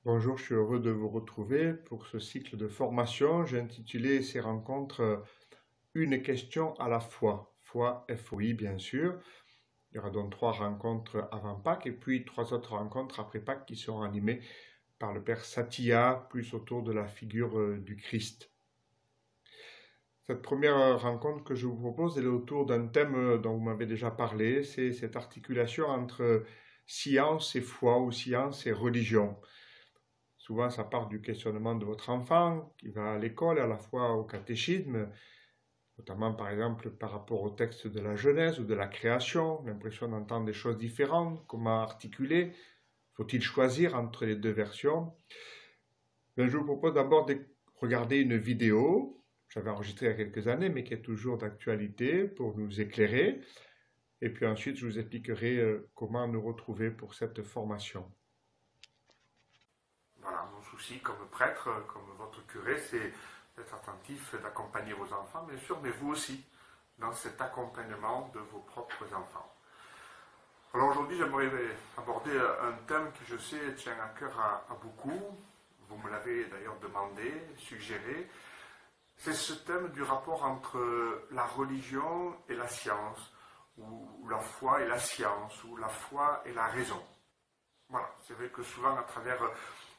Bonjour, je suis heureux de vous retrouver pour ce cycle de formation. J'ai intitulé ces rencontres Une question à la fois. Foi, FOI bien sûr. Il y aura donc 3 rencontres avant Pâques et puis 3 autres rencontres après Pâques qui seront animées par le Père Satya, plus autour de la figure du Christ. Cette première rencontre que je vous propose, elle est autour d'un thème dont vous m'avez déjà parlé, c'est cette articulation entre science et foi ou science et religion. Souvent, ça part du questionnement de votre enfant qui va à l'école, à la fois au catéchisme, notamment par exemple par rapport au texte de la Genèse ou de la création, l'impression d'entendre des choses différentes, comment articuler, faut-il choisir entre les deux versions? Ben, je vous propose d'abord de regarder une vidéo, que j'avais enregistrée il y a quelques années, mais qui est toujours d'actualité pour nous éclairer, et puis ensuite je vous expliquerai comment nous retrouver pour cette formation. Voilà, mon souci comme prêtre, comme votre curé, c'est d'être attentif, d'accompagner vos enfants, bien sûr, mais vous aussi, dans cet accompagnement de vos propres enfants. Alors aujourd'hui, j'aimerais aborder un thème qui, je sais, tient à cœur à beaucoup. Vous me l'avez d'ailleurs demandé, suggéré. C'est ce thème du rapport entre la religion et la science, ou la foi et la science, ou la foi et la raison. Voilà, c'est vrai que souvent, à travers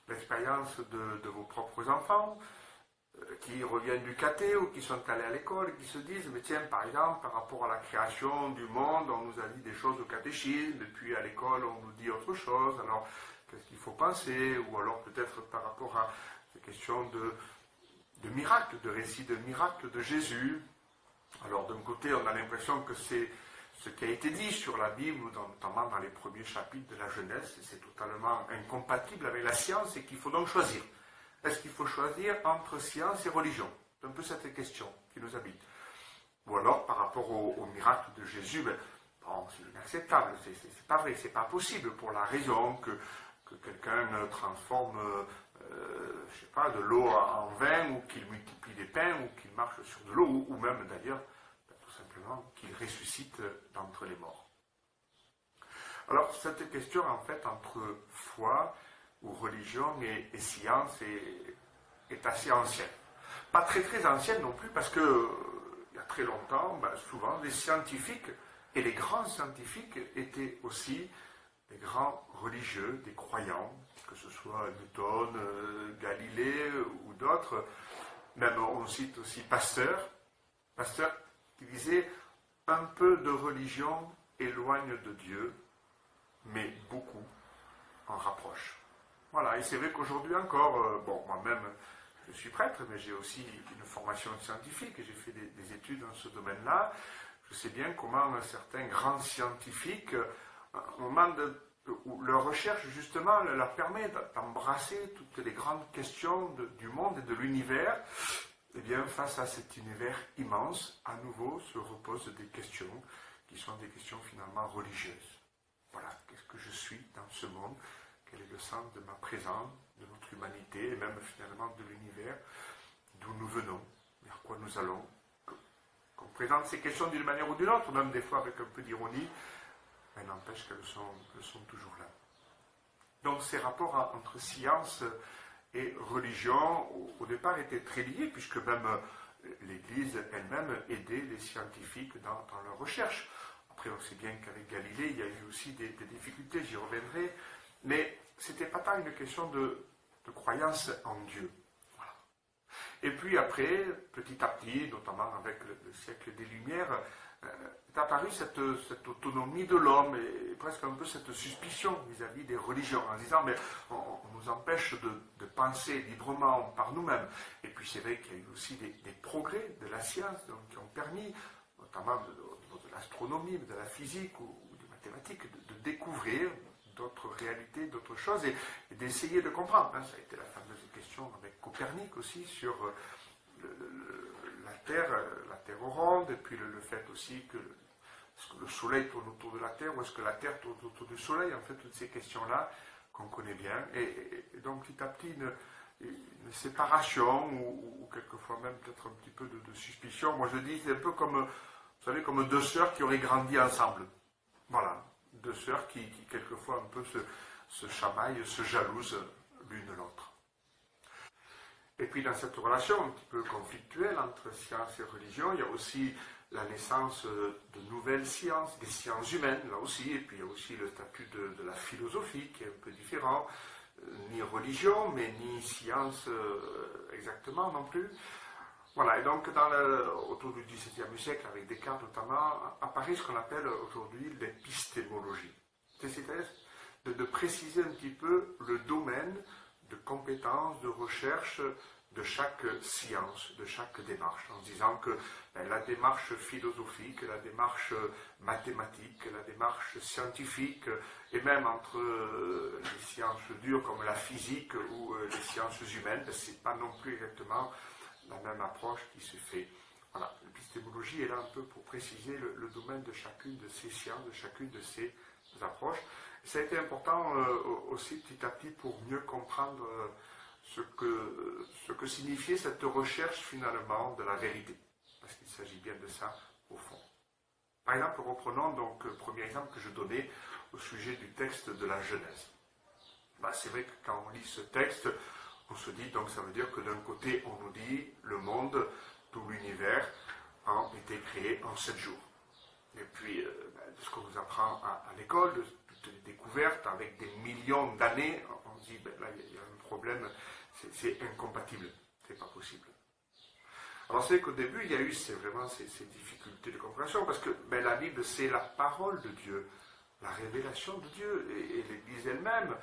l'expérience de vos propres enfants, qui reviennent du caté ou qui sont allés à l'école, qui se disent, mais tiens, par exemple, par rapport à la création du monde, on nous a dit des choses au catéchisme, et puis à l'école, on nous dit autre chose, alors qu'est-ce qu'il faut penser? Ou alors peut-être par rapport à ces questions de miracles, de récits de miracles de Jésus. Alors d'un côté, on a l'impression que c'est ce qui a été dit sur la Bible, notamment dans les premiers chapitres de la Genèse, c'est totalement incompatible avec la science et qu'il faut donc choisir. Est-ce qu'il faut choisir entre science et religion? C'est un peu cette question qui nous habite. Ou alors, par rapport au miracle de Jésus, bon, c'est inacceptable, c'est pas vrai, c'est pas possible pour la raison que quelqu'un transforme, je sais pas, de l'eau en vin, ou qu'il multiplie des pains, ou qu'il marche sur de l'eau, ou même d'ailleurs, tout simplement, qu'il ressuscite d'entre les morts. Alors, cette question, en fait, entre foi ou religion et science est assez ancienne. Pas très très ancienne non plus, parce que il y a très longtemps, souvent, les scientifiques et les grands scientifiques étaient aussi des grands religieux, des croyants, que ce soit Newton, Galilée ou d'autres. Même on cite aussi Pasteur qui disait un peu de religion éloigne de Dieu, mais beaucoup en rapproche. Voilà, et c'est vrai qu'aujourd'hui encore, bon, moi-même, je suis prêtre, mais j'ai aussi une formation scientifique, et j'ai fait des études dans ce domaine-là. Je sais bien comment certains grands scientifiques, au moment où leur recherche, justement, leur permet d'embrasser toutes les grandes questions du monde et de l'univers, eh bien, face à cet univers immense, à nouveau se reposent des questions qui sont des questions finalement religieuses. Voilà, qu'est-ce que je suis dans ce monde? Quel est le sens de ma présence, de notre humanité, et même finalement de l'univers, d'où nous venons, vers quoi nous allons? Qu'on présente ces questions d'une manière ou d'une autre, même des fois avec un peu d'ironie, mais n'empêche qu'elles sont toujours là. Donc ces rapports entre science et religion, au départ, étaient très liés, puisque même l'Église elle-même aidait les scientifiques dans leurs recherches. Après, on sait bien qu'avec Galilée, il y a eu aussi des difficultés, j'y reviendrai, mais ce n'était pas tant une question de croyance en Dieu. Voilà. Et puis après, petit à petit, notamment avec le siècle des Lumières, est apparue cette autonomie de l'homme et presque un peu cette suspicion vis-à-vis des religions, en disant mais on nous empêche de penser librement par nous-mêmes. Et puis c'est vrai qu'il y a eu aussi des progrès de la science donc, qui ont permis, notamment au niveau de l'astronomie, de la physique ou des mathématiques, de découvrir d'autres réalités, d'autres choses, et d'essayer de comprendre. Ça a été la fameuse question avec Copernic aussi sur la Terre ronde, et puis le fait aussi que est-ce que le Soleil tourne autour de la Terre, ou est-ce que la Terre tourne autour du Soleil, en fait, toutes ces questions-là qu'on connaît bien, et donc petit à petit une séparation, ou quelquefois même peut-être un petit peu de suspicion. Moi je dis, c'est un peu comme, vous savez, comme deux sœurs qui auraient grandi ensemble. Voilà, deux sœurs qui quelquefois un peu se chamaillent, se jalousent l'une l'autre. Et puis dans cette relation un petit peu conflictuelle entre science et religion, il y a aussi la naissance de nouvelles sciences, des sciences humaines, là aussi, et puis il y a aussi le statut de la philosophie qui est un peu différent, ni religion, mais ni science exactement non plus. Voilà, et donc autour du XVIIe siècle, avec Descartes notamment, apparaît ce qu'on appelle aujourd'hui l'épistémologie. C'est-à-dire de préciser un petit peu le domaine de compétences, de recherche de chaque science, de chaque démarche, en disant que la démarche philosophique, la démarche mathématique, la démarche scientifique, et même entre les sciences dures comme la physique ou les sciences humaines, ce n'est pas non plus exactement la même approche qui se fait. Voilà, l'épistémologie est là un peu pour préciser le domaine de chacune de ces sciences, de chacune de ces approches. Ça a été important aussi petit à petit pour mieux comprendre ce que signifiait cette recherche finalement de la vérité. Parce qu'il s'agit bien de ça au fond. Par exemple, reprenons donc le premier exemple que je donnais au sujet du texte de la Genèse. C'est vrai que quand on lit ce texte, on se dit, donc ça veut dire que d'un côté, on nous dit le monde, tout l'univers, a été créé en 7 jours. Et puis, de ce qu'on nous apprend à l'école, de toutes les découvertes, avec des millions d'années, on se dit, là, il y a un problème, c'est incompatible, c'est pas possible. Alors c'est qu'au début, il y a eu vraiment ces difficultés de compréhension, parce que la Bible, c'est la parole de Dieu, la révélation de Dieu, et l'Église elle-même,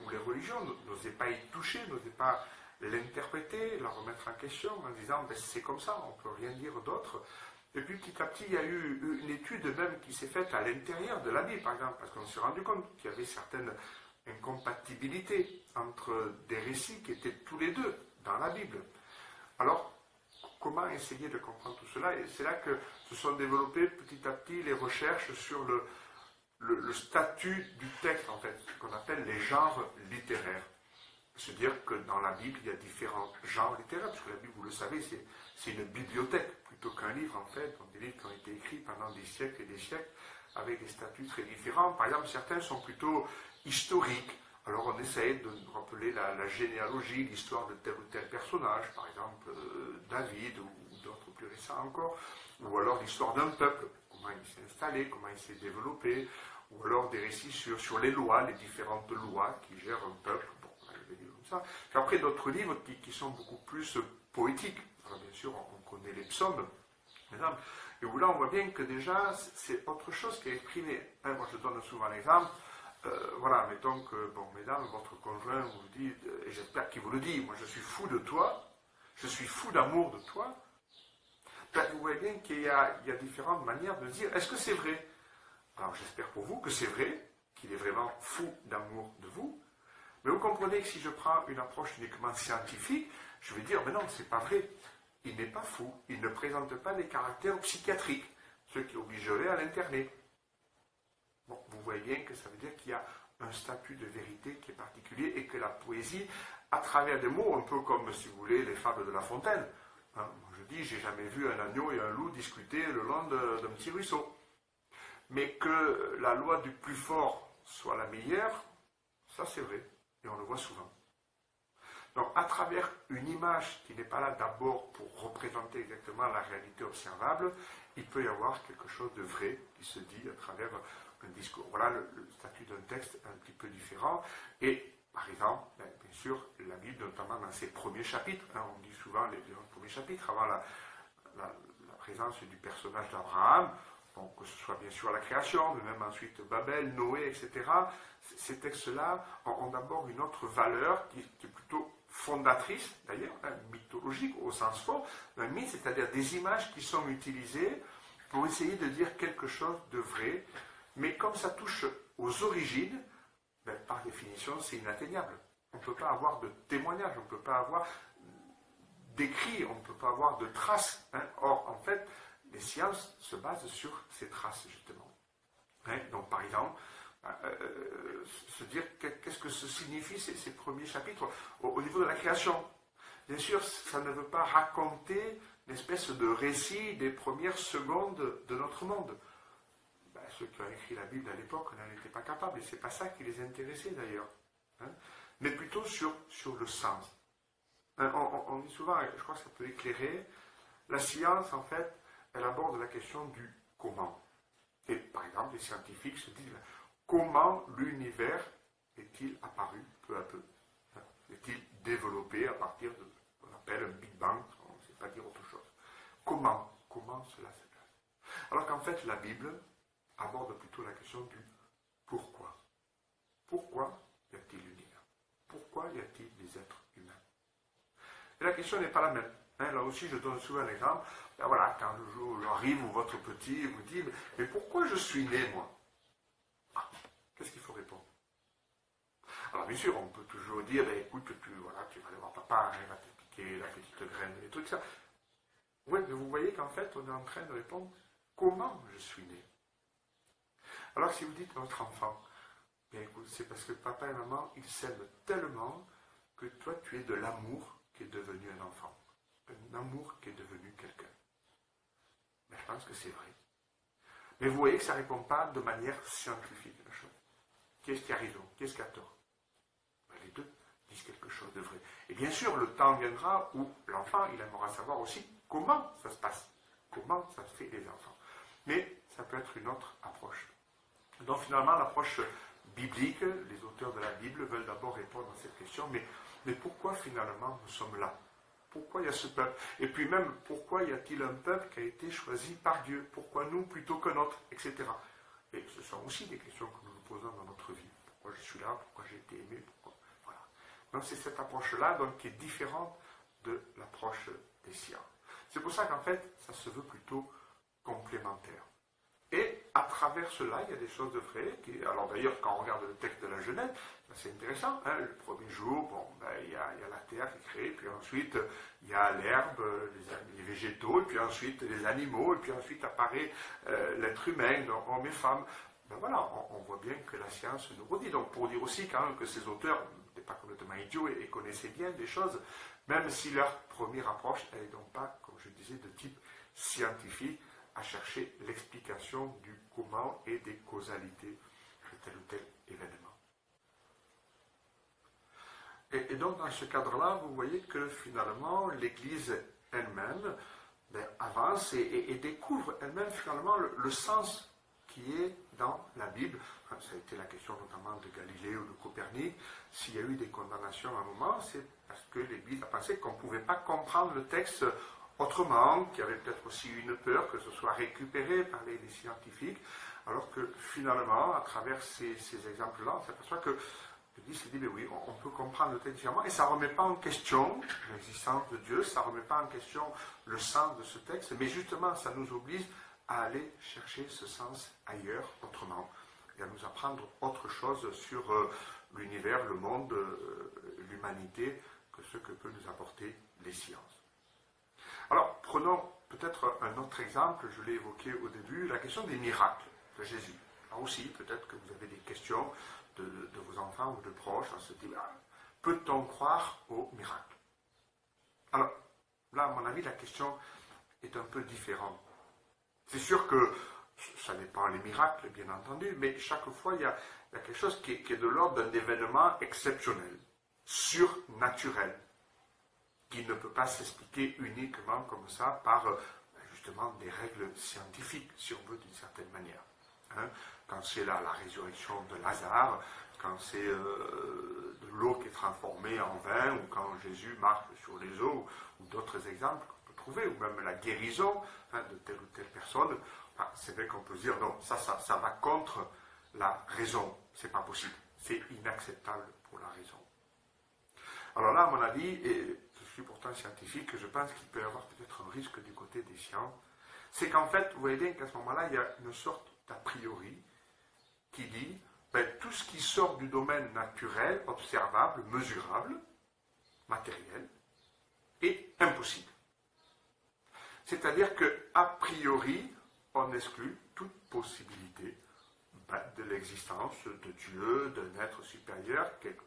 ou les religions, n'osaient pas y toucher, n'osaient pas l'interpréter, la remettre en question, en disant, c'est comme ça, on ne peut rien dire d'autre. Et puis petit à petit, il y a eu une étude même qui s'est faite à l'intérieur de la Bible, par exemple, parce qu'on s'est rendu compte qu'il y avait certaines incompatibilités entre des récits qui étaient tous les deux dans la Bible. Alors, comment essayer de comprendre tout cela? Et c'est là que se sont développées petit à petit les recherches sur le statut du texte, en fait, ce qu'on appelle les genres littéraires. C'est-à-dire que dans la Bible, il y a différents genres littéraires, parce que la Bible, vous le savez, c'est une bibliothèque, plutôt qu'un livre, en fait, donc des livres qui ont été écrits pendant des siècles et des siècles, avec des statuts très différents. Par exemple, certains sont plutôt historiques. Alors on essaye de rappeler la généalogie, l'histoire de tel ou tel personnage, par exemple David ou d'autres plus récents encore, ou alors l'histoire d'un peuple, comment il s'est installé, comment il s'est développé, ou alors des récits sur les lois, les différentes lois qui gèrent un peuple. Bon, il y a des livres comme ça. Puis après d'autres livres qui sont beaucoup plus poétiques. Alors bien sûr, on connaît les psaumes, exemple. Et où là on voit bien que déjà c'est autre chose qui est exprimé. Moi je donne souvent l'exemple. Voilà, mettons que, bon, mesdames, votre conjoint vous dit, et j'espère qu'il vous le dit, moi je suis fou de toi, je suis fou d'amour de toi. Vous voyez bien qu'il y a différentes manières de dire, est-ce que c'est vrai? Alors j'espère pour vous que c'est vrai, qu'il est vraiment fou d'amour de vous, mais vous comprenez que si je prends une approche uniquement scientifique, je vais dire, mais non, c'est pas vrai. Il n'est pas fou, il ne présente pas des caractères psychiatriques, ce qui obligerait à l'interner. Bon, vous voyez bien que ça veut dire qu'il y a un statut de vérité qui est particulier et que la poésie, à travers des mots, un peu comme, si vous voulez, les fables de La Fontaine. Hein, je dis, j'ai jamais vu un agneau et un loup discuter le long d'un petit ruisseau. Mais que la loi du plus fort soit la meilleure, ça c'est vrai, et on le voit souvent. Donc, à travers une image qui n'est pas là d'abord pour représenter exactement la réalité observable, il peut y avoir quelque chose de vrai qui se dit à travers un discours. Voilà le statut d'un texte un petit peu différent. Et, par exemple, bien sûr, la Bible, notamment dans ses premiers chapitres, on dit souvent les premiers chapitres, avant la présence du personnage d'Abraham, donc que ce soit bien sûr la création, mais même ensuite Babel, Noé, etc., ces textes-là ont d'abord une autre valeur qui est plutôt fondatrice, d'ailleurs, mythologique au sens fort, un mythe, c'est-à-dire des images qui sont utilisées pour essayer de dire quelque chose de vrai, mais comme ça touche aux origines, par définition, c'est inatteignable. On ne peut pas avoir de témoignages, on ne peut pas avoir d'écrits, on ne peut pas avoir de traces. Or, en fait, les sciences se basent sur ces traces, justement. Donc, par exemple, se dire qu'est-ce que ce signifie ces premiers chapitres au niveau de la création. Bien sûr, ça ne veut pas raconter une espèce de récit des premières secondes de notre monde. Ceux qui ont écrit la Bible à l'époque n'en étaient pas capables, et ce n'est pas ça qui les intéressait d'ailleurs. mais plutôt sur le sens. On dit souvent, et je crois que ça peut éclairer, la science, en fait, elle aborde la question du comment. Et par exemple, les scientifiques se disent, comment l'univers est-il apparu peu à peu? Est-il développé à partir de ce qu'on appelle un Big Bang? On ne sait pas dire autre chose. Comment cela se passe? Alors qu'en fait, la Bible aborde plutôt la question du pourquoi. Pourquoi y a-t-il l'univers? Pourquoi y a-t-il des êtres humains? Et la question n'est pas la même. Là aussi, je donne souvent un exemple. Ben voilà, quand le jour arrive où votre petit vous dit, mais pourquoi je suis né, moi? Qu'est-ce qu'il faut répondre? Alors bien sûr, on peut toujours dire, ben, écoute, tu vas aller voir papa, il va te piquer la petite graine, des trucs ça. Oui, mais vous voyez qu'en fait, on est en train de répondre, comment je suis né? Alors si vous dites notre enfant, bien écoute, c'est parce que papa et maman, ils s'aiment tellement que toi, tu es de l'amour qui est devenu un enfant. Un amour qui est devenu quelqu'un. Mais je pense que c'est vrai. Mais vous voyez que ça ne répond pas de manière scientifique à la chose. Qui est-ce qui a raison? Qui est-ce qui a tort? Ben, les deux disent quelque chose de vrai. Et bien sûr, le temps viendra où l'enfant, il aimera savoir aussi comment ça se passe. Comment ça se fait les enfants. Mais ça peut être une autre approche. Donc finalement, l'approche biblique, les auteurs de la Bible veulent d'abord répondre à cette question, mais pourquoi finalement nous sommes là? Pourquoi il y a ce peuple? Et puis même, pourquoi y a-t-il un peuple qui a été choisi par Dieu? Pourquoi nous plutôt qu'un autre? Etc. Et ce sont aussi des questions que nous nous posons dans notre vie. Pourquoi je suis là? Pourquoi j'ai été aimé? Pourquoi? Voilà. Donc c'est cette approche-là qui est différente de l'approche des sciences. C'est pour ça qu'en fait, ça se veut plutôt complémentaire. Et à travers cela, il y a des choses de vraies. Alors d'ailleurs, quand on regarde le texte de la Genèse, c'est intéressant. Le premier jour, il y a la terre qui est créée, puis ensuite il y a l'herbe, les végétaux, et puis ensuite les animaux, et puis ensuite apparaît l'être humain, donc homme et femme. Voilà, on voit bien que la science nous redit. Donc pour dire aussi quand même que ces auteurs n'étaient pas complètement idiots et connaissaient bien des choses, même si leur première approche n'est donc pas, comme je disais, de type scientifique, à chercher l'explication du comment et des causalités de tel ou tel événement. Et donc dans ce cadre-là, vous voyez que finalement l'Église elle-même avance et découvre elle-même finalement le sens qui est dans la Bible. Ça a été la question notamment de Galilée ou de Copernic. S'il y a eu des condamnations à un moment, c'est parce que l'Église a pensé qu'on ne pouvait pas comprendre le texte autrement, qu'il y avait peut-être aussi une peur que ce soit récupéré par les scientifiques, alors que finalement, à travers ces exemples-là, on s'aperçoit que l'Église se dit, mais oui, on peut comprendre le texte différemment, et ça ne remet pas en question l'existence de Dieu, ça ne remet pas en question le sens de ce texte, mais justement, ça nous oblige à aller chercher ce sens ailleurs, autrement, et à nous apprendre autre chose sur l'univers, le monde, l'humanité, que ce que peut nous apporter les sciences. Alors, prenons peut-être un autre exemple, je l'ai évoqué au début, la question des miracles de Jésus. Là aussi, peut-être que vous avez des questions de vos enfants ou de proches, on se dit, peut-on croire aux miracles? Alors, là, à mon avis, la question est un peu différente. C'est sûr que ça n'est pas les miracles, bien entendu, mais chaque fois, il y a quelque chose qui est de l'ordre d'un événement exceptionnel, surnaturel, qui ne peut pas s'expliquer uniquement comme ça par justement des règles scientifiques, si on veut, d'une certaine manière. Quand c'est la résurrection de Lazare, quand c'est de l'eau qui est transformée en vin, ou quand Jésus marche sur les eaux, ou d'autres exemples qu'on peut trouver, ou même la guérison de telle ou telle personne, c'est vrai qu'on peut se dire, non, ça va contre la raison, c'est pas possible, c'est inacceptable pour la raison. Alors là, à mon avis, et je suis pourtant scientifique, je pense qu'il peut y avoir peut-être un risque du côté des sciences, c'est qu'en fait, vous voyez bien qu'à ce moment-là, il y a une sorte d'a priori qui dit, tout ce qui sort du domaine naturel, observable, mesurable, matériel, est impossible. C'est-à-dire qu'a priori, on exclut toute possibilité de l'existence de Dieu, d'un être supérieur, quelque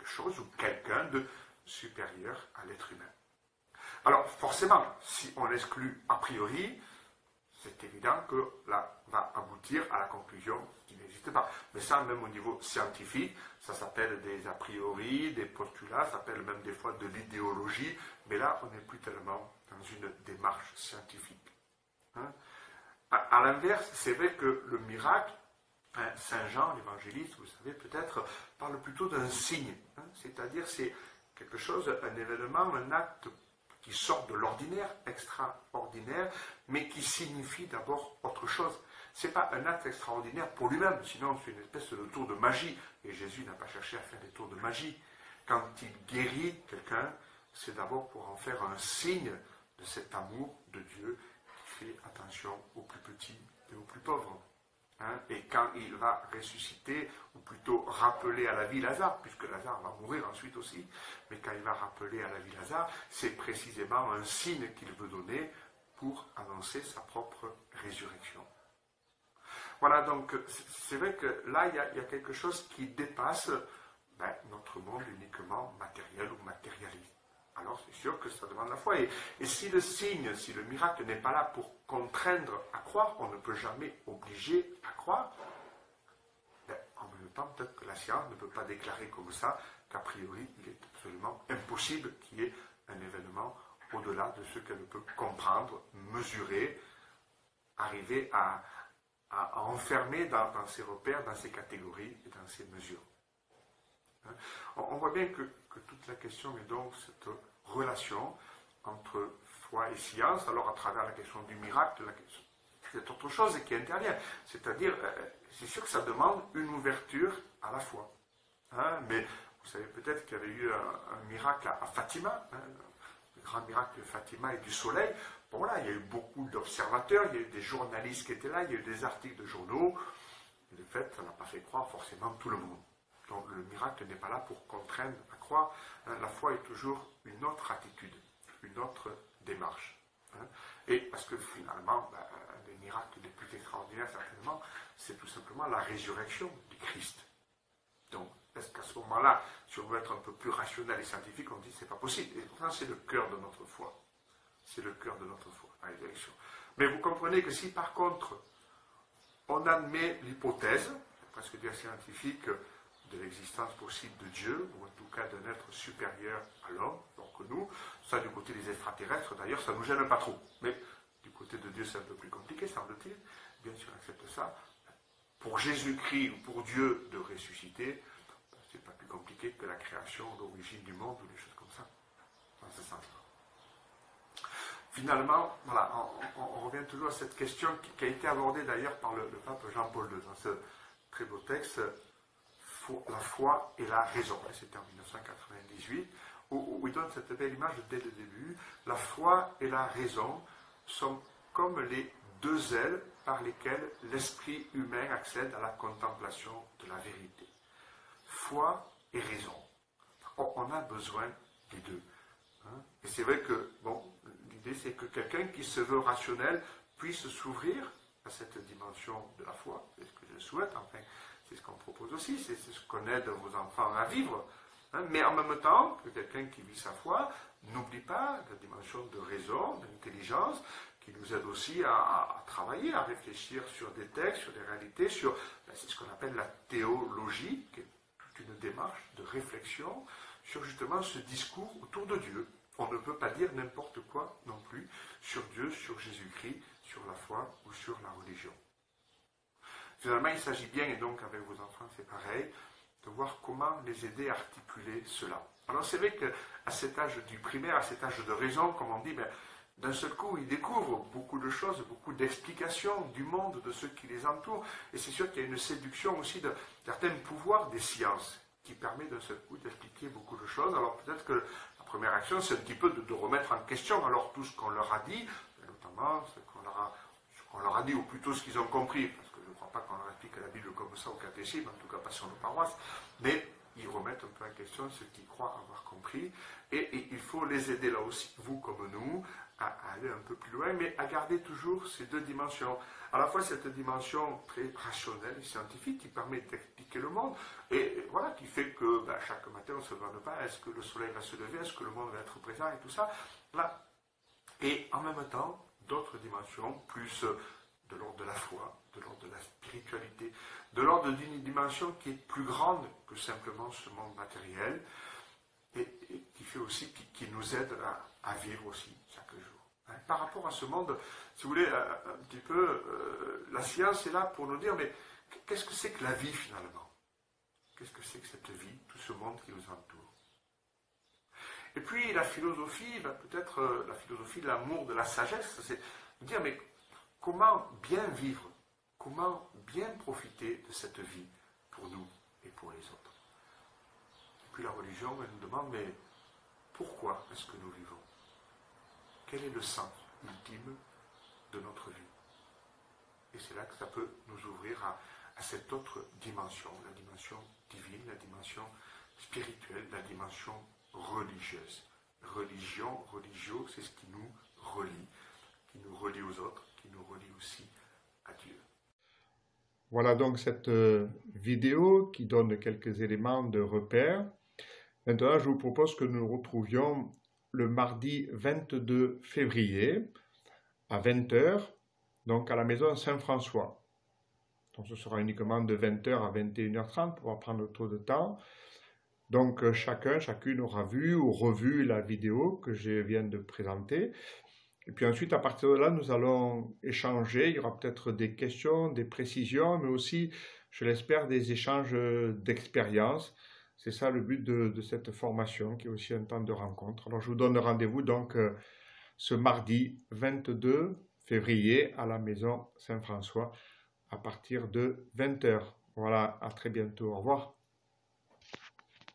chose ou quelqu'un de supérieur à l'être humain. Alors, forcément, si on l'exclut a priori, c'est évident que là va aboutir à la conclusion qu'il n'existe n'existe pas. Mais ça, même au niveau scientifique, ça s'appelle des a priori, des postulats, ça s'appelle même des fois de l'idéologie, mais là, on n'est plus tellement dans une démarche scientifique. Hein. À l'inverse, c'est vrai que le miracle, Saint Jean, l'évangéliste, vous savez peut-être, parle plutôt d'un signe, hein, c'est-à-dire c'est quelque chose, un événement, un acte qui sort de l'ordinaire, extraordinaire, mais qui signifie d'abord autre chose. Ce n'est pas un acte extraordinaire pour lui-même, sinon c'est une espèce de tour de magie, et Jésus n'a pas cherché à faire des tours de magie. Quand il guérit quelqu'un, c'est d'abord pour en faire un signe de cet amour de Dieu qui fait attention aux plus petits et aux plus pauvres. Hein, et quand il va ressusciter, ou plutôt rappeler à la vie Lazare, puisque Lazare va mourir ensuite aussi, mais quand il va rappeler à la vie Lazare, c'est précisément un signe qu'il veut donner pour annoncer sa propre résurrection. Voilà, donc c'est vrai que là, il y a quelque chose qui dépasse notre monde uniquement matériel ou matérialiste. Alors c'est sûr que ça demande la foi. Et si le signe, si le miracle n'est pas là pour contraindre à croire, on ne peut jamais obliger à croire, en même temps, peut-être que la science ne peut pas déclarer comme ça qu'a priori, il est absolument impossible qu'il y ait un événement au-delà de ce qu'elle peut comprendre, mesurer, arriver à enfermer dans ses repères, dans ses catégories et dans ses mesures. On voit bien que toute la question est donc cette relation entre foi et science, alors à travers la question du miracle, c'est autre chose qui intervient. C'est-à-dire, c'est sûr que ça demande une ouverture à la foi. Hein, mais vous savez peut-être qu'il y avait eu un miracle à Fatima, hein, le grand miracle de Fatima et du soleil. Bon voilà, il y a eu beaucoup d'observateurs, il y a eu des journalistes qui étaient là, il y a eu des articles de journaux. Et de fait, ça n'a pas fait croire forcément tout le monde. Donc le miracle n'est pas là pour contraindre à croire. La foi est toujours une autre attitude, une autre démarche. Et parce que finalement, un des miracles les plus extraordinaires, certainement, c'est tout simplement la résurrection du Christ. Donc, est-ce qu'à ce moment-là, si on veut être un peu plus rationnel et scientifique, on dit que ce n'est pas possible. Et pourtant, c'est le cœur de notre foi. C'est le cœur de notre foi, la résurrection. Mais vous comprenez que si par contre, on admet l'hypothèse, presque dire scientifique, de l'existence possible de Dieu, ou en tout cas d'un être supérieur à l'homme, donc nous, ça du côté des extraterrestres, d'ailleurs, ça ne nous gêne pas trop. Mais du côté de Dieu, c'est un peu plus compliqué, semble-t-il. Bien sûr, on accepte ça. Pour Jésus-Christ ou pour Dieu de ressusciter, c'est pas plus compliqué que la création, l'origine du monde ou des choses comme ça, dans ce sens-là. Finalement, voilà, on revient toujours à cette question qui a été abordée d'ailleurs par le pape Jean-Paul II dans ce très beau texte, la foi et la raison. C'était en 1998, où il donne cette belle image dès le début. La foi et la raison sont comme les deux ailes par lesquelles l'esprit humain accède à la contemplation de la vérité. Foi et raison. On a besoin des deux. Hein? Et c'est vrai que, l'idée c'est que quelqu'un qui se veut rationnel puisse s'ouvrir à cette dimension de la foi. C'est ce que je souhaite, enfin. C'est ce qu'on propose aussi, c'est ce qu'on aide vos enfants à vivre. Hein, mais en même temps, que quelqu'un qui vit sa foi n'oublie pas la dimension de raison, d'intelligence, qui nous aide aussi à travailler, à réfléchir sur des textes, sur des réalités, c'est ce qu'on appelle la théologie, qui est toute une démarche de réflexion sur justement ce discours autour de Dieu. On ne peut pas dire n'importe quoi non plus sur Dieu, sur Jésus-Christ, sur la foi ou sur la religion. Finalement, il s'agit bien, et donc avec vos enfants c'est pareil, de voir comment les aider à articuler cela. Alors c'est vrai qu'à cet âge du primaire, à cet âge de raison, comme on dit, d'un seul coup, ils découvrent beaucoup de choses, beaucoup d'explications du monde, de ceux qui les entourent, et c'est sûr qu'il y a une séduction aussi de certains pouvoirs des sciences, qui permet d'un seul coup d'expliquer beaucoup de choses. Alors peut-être que la première action, c'est un petit peu de remettre en question alors tout ce qu'on leur a dit, notamment ce qu'on leur a dit, ou plutôt ce qu'ils ont compris, pas qu'on leur explique la Bible comme ça au catéchisme, en tout cas pas sur nos paroisses, mais ils remettent un peu en question ce qu'ils croient avoir compris, et il faut les aider là aussi, vous comme nous, à aller un peu plus loin, mais à garder toujours ces deux dimensions. À la fois cette dimension très rationnelle et scientifique qui permet d'expliquer le monde, et voilà, qui fait que chaque matin on ne se demande pas est-ce que le soleil va se lever, est-ce que le monde va être présent et tout ça. Là. Et en même temps, d'autres dimensions, plus de de l'ordre de la foi, de l'ordre de la spiritualité, de l'ordre d'une dimension qui est plus grande que simplement ce monde matériel et qui fait aussi, qui nous aide à vivre aussi chaque jour. Hein, par rapport à ce monde, si vous voulez, un petit peu, la science est là pour nous dire, mais qu'est-ce que c'est que la vie finalement? Qu'est-ce que c'est que cette vie, tout ce monde qui nous entoure? Et puis la philosophie, peut-être la philosophie de l'amour, de la sagesse, c'est de dire, mais comment bien vivre? Comment bien profiter de cette vie pour nous et pour les autres? Et puis la religion, elle nous demande, mais pourquoi est-ce que nous vivons? Quel est le sens ultime de notre vie? Et c'est là que ça peut nous ouvrir à cette autre dimension, la dimension divine, la dimension spirituelle, la dimension religieuse. Religion, religio, c'est ce qui nous relie aux autres, qui nous relie aussi à Dieu. Voilà donc cette vidéo qui donne quelques éléments de repère. Maintenant, je vous propose que nous nous retrouvions le mardi 22 février à 20 h, donc à la maison Saint-François. Donc ce sera uniquement de 20 h à 21 h 30 pour prendre le tour de temps. Donc chacune aura vu ou revu la vidéo que je viens de présenter. Et puis ensuite, à partir de là, nous allons échanger. Il y aura peut-être des questions, des précisions, mais aussi, je l'espère, des échanges d'expériences. C'est ça le but de cette formation, qui est aussi un temps de rencontre. Alors je vous donne rendez-vous donc ce mardi 22 février à la maison Saint-François à partir de 20 h. Voilà, à très bientôt. Au revoir.